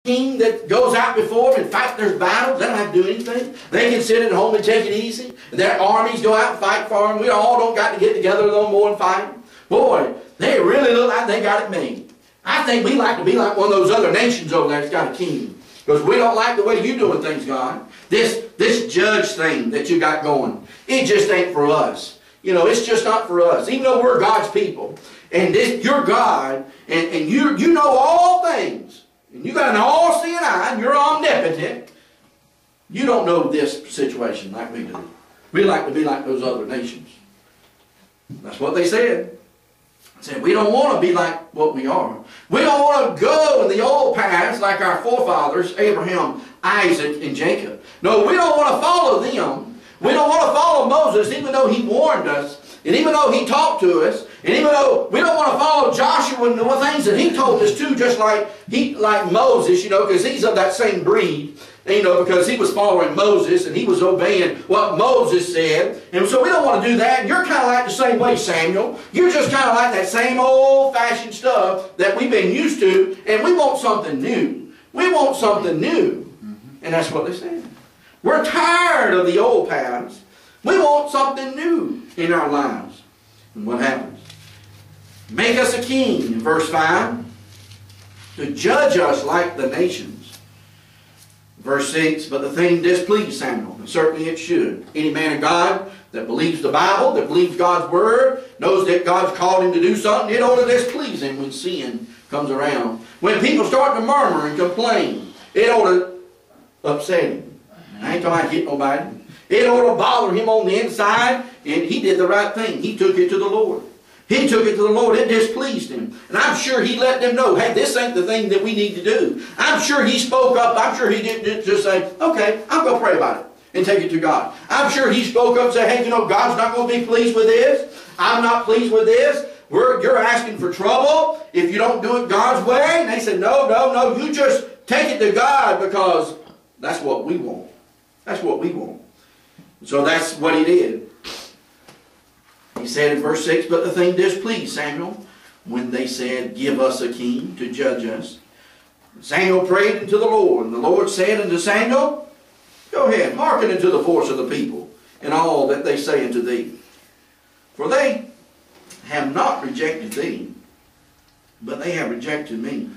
king that goes out before them and fight their battles. They don't have to do anything. They can sit at home and take it easy. Their armies go out and fight for them. We all don't got to get together no more and fight. Boy, they really look like they got it made. I think we like to be like one of those other nations over there that's got a king. Because we don't like the way you're doing things, God. This judge thing that you got going, it just ain't for us. You know, it's just not for us. Even though we're God's people. And you're God, and you know all things. And you got an all-seeing eye, and you're omnipotent. You don't know this situation like we do. We like to be like those other nations. That's what they said. They said, we don't want to be like what we are. We don't want to go in the old paths like our forefathers, Abraham, Isaac, and Jacob. No, we don't want to follow them. We don't want to follow Moses, even though he warned us, and even though he talked to us, and even though we don't want to follow Joshua and the things that he told us to, just like Moses, you know, because he's of that same breed, you know, because he was following Moses and he was obeying what Moses said. And so we don't want to do that. And you're kind of like the same way, Samuel. You're just kind of like that same old-fashioned stuff that we've been used to, and we want something new. We want something new. And that's what they said. We're tired of the old paths. We want something new in our lives. And what happens? Make us a king, in verse 5, to judge us like the nations. Verse 6, but the thing displeased Samuel, and certainly it should. Any man of God that believes the Bible, that believes God's Word, knows that God's called him to do something, it ought to displease him when sin comes around. When people start to murmur and complain, it ought to upset him. I ain't talking about hit nobody. It ought to bother him on the inside, and he did the right thing. He took it to the Lord. He took it to the Lord. It displeased him. And I'm sure he let them know, hey, this ain't the thing that we need to do. I'm sure he spoke up. I'm sure he didn't just say, okay, I'm going to pray about it and take it to God. I'm sure he spoke up and said, hey, you know, God's not going to be pleased with this. I'm not pleased with this. You're asking for trouble if you don't do it God's way. And they said, no, you just take it to God because that's what we want. That's what we want. So that's what he did. He said in verse 6, but the thing displeased Samuel when they said, give us a king to judge us. Samuel prayed unto the Lord, and the Lord said unto Samuel, go ahead, hearken unto the voice of the people, and all that they say unto thee. For they have not rejected thee, but they have rejected me,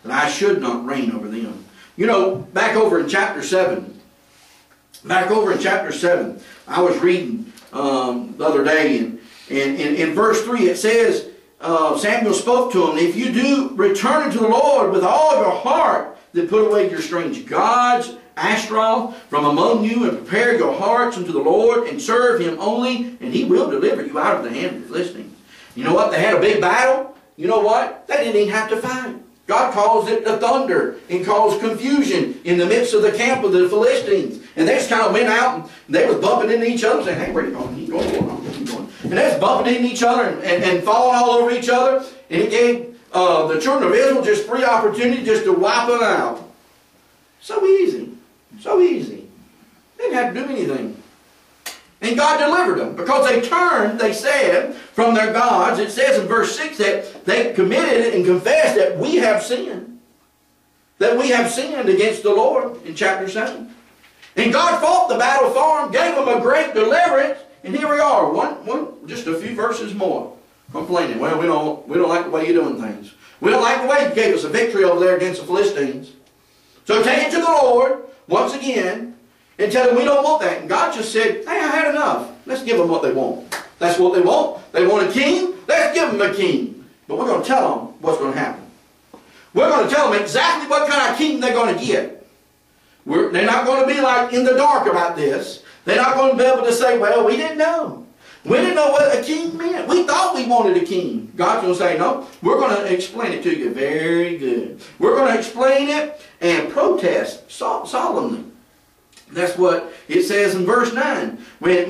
that I should not reign over them. You know, back over in chapter 7, I was reading the other day, and in verse 3 it says, Samuel spoke to him, if you do return unto the Lord with all your heart, then put away your strange gods, Ashtaroth, from among you, and prepare your hearts unto the Lord, and serve him only, and he will deliver you out of the hand of the Philistines. You know what? They had a big battle. You know what? They didn't even have to fight. God caused it to thunder and caused confusion in the midst of the camp of the Philistines. And they just kind of went out and they was bumping into each other, saying, hey, where are you going? Keep going. And they was bumping into each other and falling all over each other. And it gave the children of Israel just free opportunity just to wipe them out. So easy. So easy. They didn't have to do anything. And God delivered them because they turned, they said, from their gods. It says in verse 6 that they committed it and confessed that we have sinned. That we have sinned against the Lord in chapter 7. And God fought the battle for them, gave them a great deliverance. And here we are, just a few verses more, complaining. Well, we don't like the way you're doing things. We don't like the way you gave us a victory over there against the Philistines. So take it to the Lord once again. And tell them we don't want that. And God just said, hey, I had enough. Let's give them what they want. That's what they want. They want a king. Let's give them a king. But we're going to tell them what's going to happen. We're going to tell them exactly what kind of king they're going to get. They're not going to be like in the dark about this. They're not going to be able to say, well, we didn't know. We didn't know what a king meant. We thought we wanted a king. God's going to say, no, we're going to explain it to you very good. We're going to explain it and protest solemnly. That's what it says in verse 9. When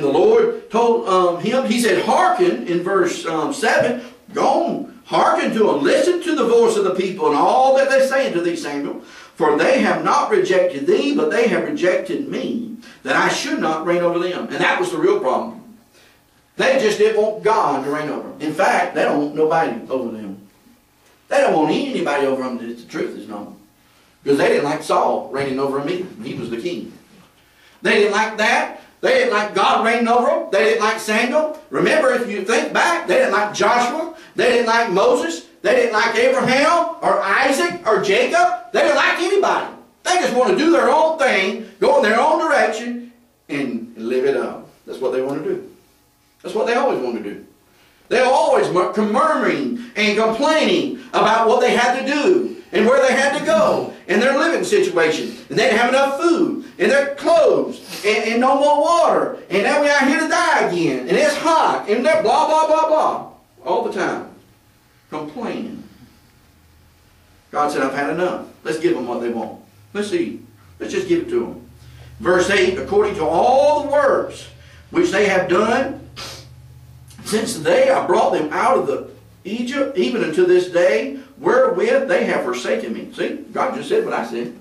the Lord told him, he said, hearken in verse 7. Go on, hearken to them. Listen to the voice of the people and all that they say unto thee, Samuel. For they have not rejected thee, but they have rejected me, that I should not reign over them. And that was the real problem. They just didn't want God to reign over them. In fact, they don't want nobody over them. They don't want anybody over them that the truth is known. Because they didn't like Saul reigning over them either. He was the king. They didn't like that. They didn't like God reigning over them. They didn't like Samuel. Remember, if you think back, they didn't like Joshua. They didn't like Moses. They didn't like Abraham or Isaac or Jacob. They didn't like anybody. They just want to do their own thing, go in their own direction, and live it up. That's what they want to do. That's what they always want to do. They're always murmuring and complaining about what they had to do and where they had to go and their living situation. And they didn't have enough food and their clothes and no more water. And now we're out here to die again. And it's hot. And they're blah, blah, blah, blah. All the time. Complaining. God said, I've had enough. Let's give them what they want. Let's see. Let's just give it to them. Verse 8, according to all the works which they have done, since the day I brought them out of Egypt, even unto this day, wherewith they have forsaken me. See, God just said what I said.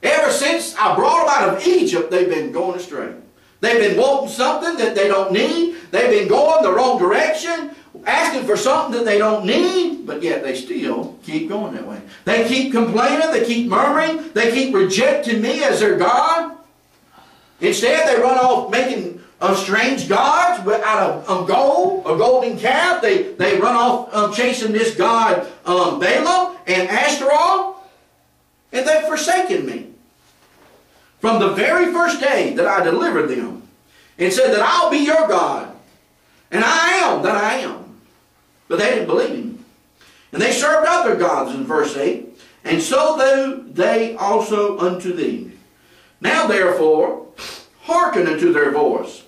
Ever since I brought them out of Egypt, they've been going astray. They've been wanting something that they don't need. They've been going the wrong direction, asking for something that they don't need, but yet they still keep going that way. They keep complaining, they keep murmuring, they keep rejecting me as their God. Instead, they run off making strange gods out of gold, a golden calf. They run off chasing this god Balaam and Ashtaroth, and they've forsaken me. From the very first day that I delivered them and said that I'll be your God, and I am that I am. But they didn't believe him. And they served other gods in verse 8, and so do they also unto thee. Now therefore, hearken unto their voice.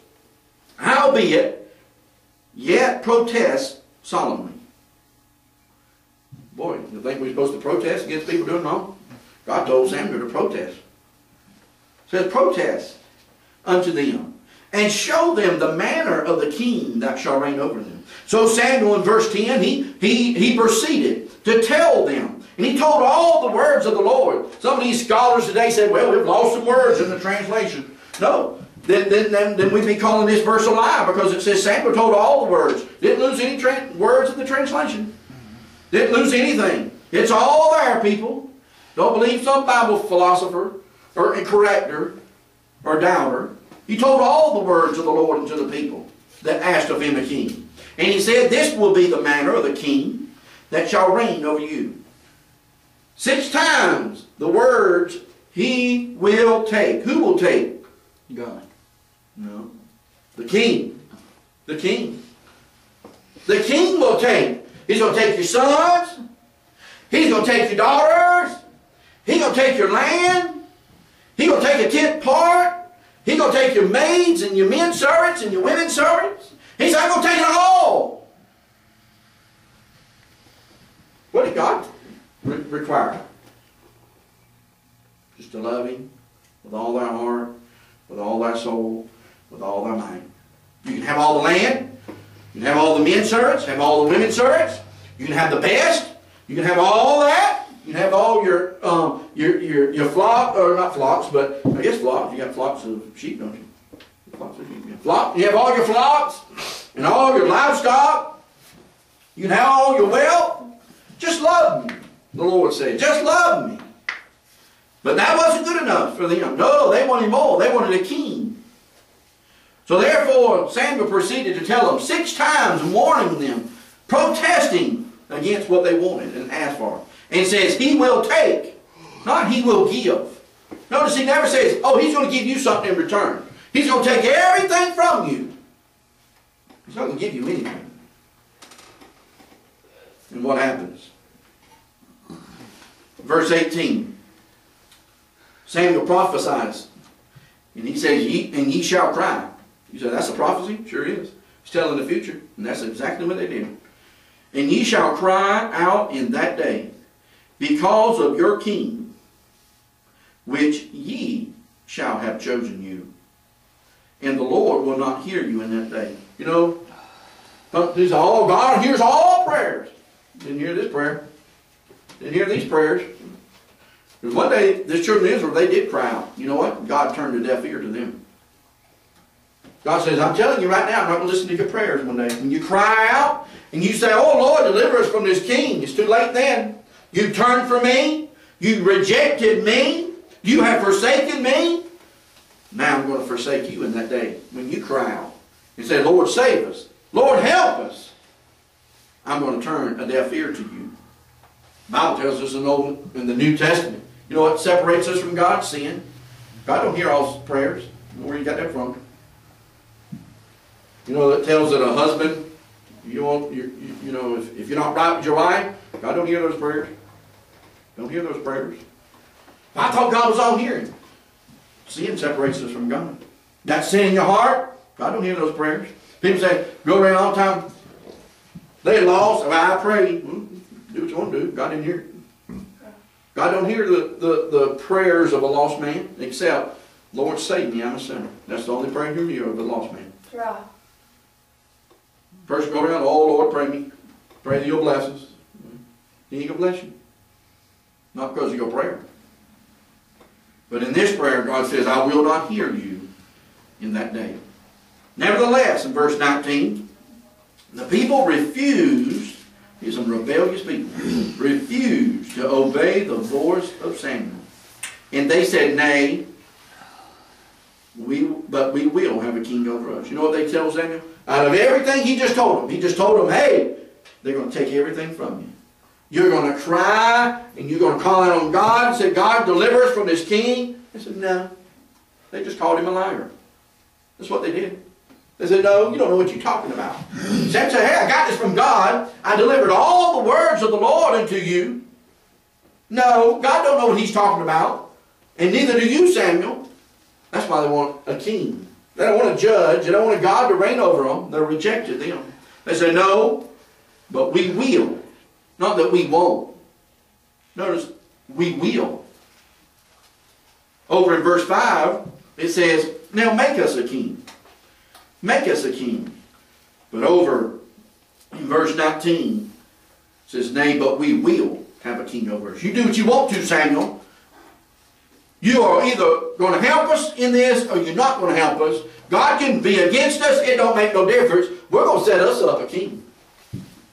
Howbeit, yet protest solemnly. Boy, you think we're supposed to protest against people doing wrong? God told Samuel to protest. It says, protest unto them, and show them the manner of the king that shall reign over them. So Samuel in verse 10, he proceeded to tell them. And he told all the words of the Lord. Some of these scholars today said, well, we've lost some words in the translation. No. Then we'd be calling this verse a lie, because it says Samuel told all the words. Didn't lose any words in the translation. Didn't lose anything. It's all there, people. Don't believe some Bible philosopher or corrector or doubter. He told all the words of the Lord unto the people that asked of him a king. And he said, this will be the manner of the king that shall reign over you. 6 times the words he will take. Who will take? God. No. The king. The king. The king will take. He's going to take your sons. He's going to take your daughters. He's going to take your land. He's going to take a 10th part. He's going to take your maids and your men servants and your women servants. He said, I'm going to take it all. What did God require? Just to love him with all thy heart, with all thy soul, with all thy might. You can have all the land. You can have all the men servants, have all the women servants. You can have the best. You can have all that. You can have all your flock, or not flocks, but I guess flocks. You got flocks of sheep, don't you? Flocks of sheep. You have all your flocks and all your livestock. You can have all your wealth. Just love me, the Lord said. Just love me. But that wasn't good enough for them. No, they wanted more. They wanted a king. So therefore, Samuel proceeded to tell them 6 times, warning them, protesting against what they wanted and asked for. And says, he will take, not he will give. Notice he never says, oh, he's going to give you something in return. He's going to take everything from you. He's not going to give you anything. And what happens? Verse 18. Samuel prophesies. And he says, and ye shall cry. You say, that's a prophecy? Sure is. He's telling the future. And that's exactly what they did. And ye shall cry out in that day, because of your king, which ye shall have chosen you. And the Lord will not hear you in that day. You know, he said, oh, God hears all prayers. Didn't hear this prayer. Didn't hear these prayers. Because one day, the children of Israel, they did cry out. You know what? God turned a deaf ear to them. God says, I'm telling you right now, I'm not going to listen to your prayers one day. When you cry out, and you say, oh, Lord, deliver us from this king. It's too late then. You turn from me. You rejected me. You have forsaken me. Now I'm going to forsake you in that day when you cry out and say, Lord, save us. Lord, help us. I'm going to turn a deaf ear to you. The Bible tells us in the New Testament, you know what separates us from God? Sin. God don't hear all prayers. Where you got that from? You know, it tells that a husband, if you're not right with your wife, God don't hear those prayers. Don't hear those prayers. I thought God was all hearing. Sin separates us from God. That sin in your heart, God don't hear those prayers. People say, go around all the time, they lost, well, I pray. Well, do what you want to do. God didn't hear it. God don't hear the prayers of a lost man, except, Lord, save me, I'm a sinner. That's the only prayer you hear of a lost man. Right. First go around, oh Lord, pray me. Pray that you'll bless us. He ain't going to bless you. Not because of your prayer. But in this prayer, God says, I will not hear you in that day. Nevertheless, in verse 19, the people refused, here's some rebellious people, refused to obey the voice of Samuel. And they said, nay, but we will have a king over us. You know what they tell Samuel? Out of everything he just told them, hey, they're going to take everything from you. You're going to cry, and you're going to call out on God and say, God, deliver us from this king. They said, no. They just called him a liar. That's what they did. They said, no, you don't know what you're talking about. Samuel said, hey, I got this from God. I delivered all the words of the Lord unto you. No, God don't know what he's talking about. And neither do you, Samuel. That's why they want a king. They don't want a judge. They don't want a God to reign over them. They rejected them. They said, no, but we will. Not that we won't. Notice, we will. Over in verse 5, it says, now make us a king. Make us a king. But over in verse 19, it says, nay, but we will have a king over us. You do what you want to, Samuel. You are either going to help us in this or you're not going to help us. God can be against us. It don't make no difference. We're going to set us up a king.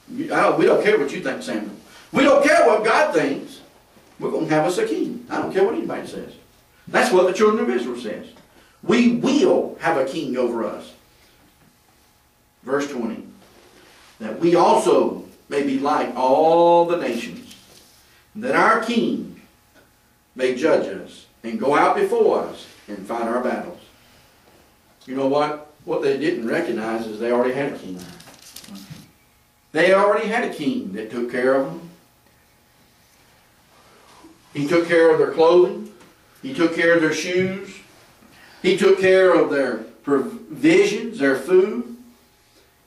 We don't care what you think, Samuel. We don't care what God thinks. We're going to have us a king. I don't care what anybody says. That's what the children of Israel says. We will have a king over us. Verse 20. That we also may be like all the nations. That our king may judge us and go out before us and fight our battles. You know what? What they didn't recognize is they already had a king. They already had a king that took care of them. He took care of their clothing. He took care of their shoes. He took care of their provisions, their food.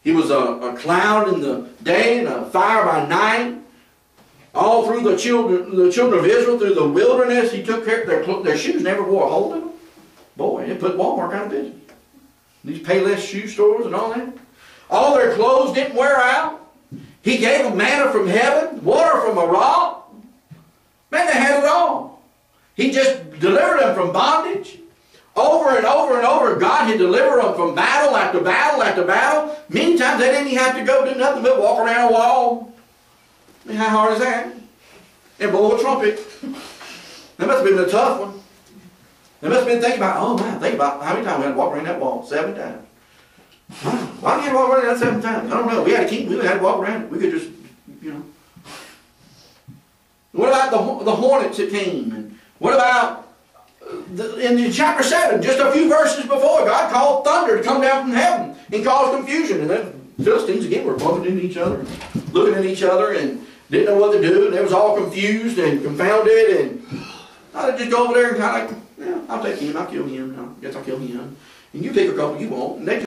He was a cloud in the day and a fire by night. All through the children of Israel, through the wilderness, he took care of their shoes. Never wore a hole in them. Boy, it put Walmart out of business. These Payless shoe stores and all that. All their clothes didn't wear out. He gave them manna from heaven, water from a rock. Man, they had it all. He just delivered them from bondage. Over and over and over, God had delivered them from battle after battle after battle. Many times they didn't even have to go do nothing but walk around a wall. I mean, how hard is that? And blow a trumpet. That must have been a tough one. They must have been thinking about, oh man, think about how many times we had to walk around that wall? 7 times. Why did you walk around that 7 times? I don't know. We had a king. We had to walk around it. We could just, you know. What about the hornets that came? And what about in chapter 7, just a few verses before, God called thunder to come down from heaven and cause confusion. And then Philistines again were bumping into each other, looking at each other, and didn't know what to do. And they was all confused and confounded. And I'd just go over there and kind of like, yeah, I'll take him. I'll kill him. I guess I'll kill him. And you pick a couple you want. And they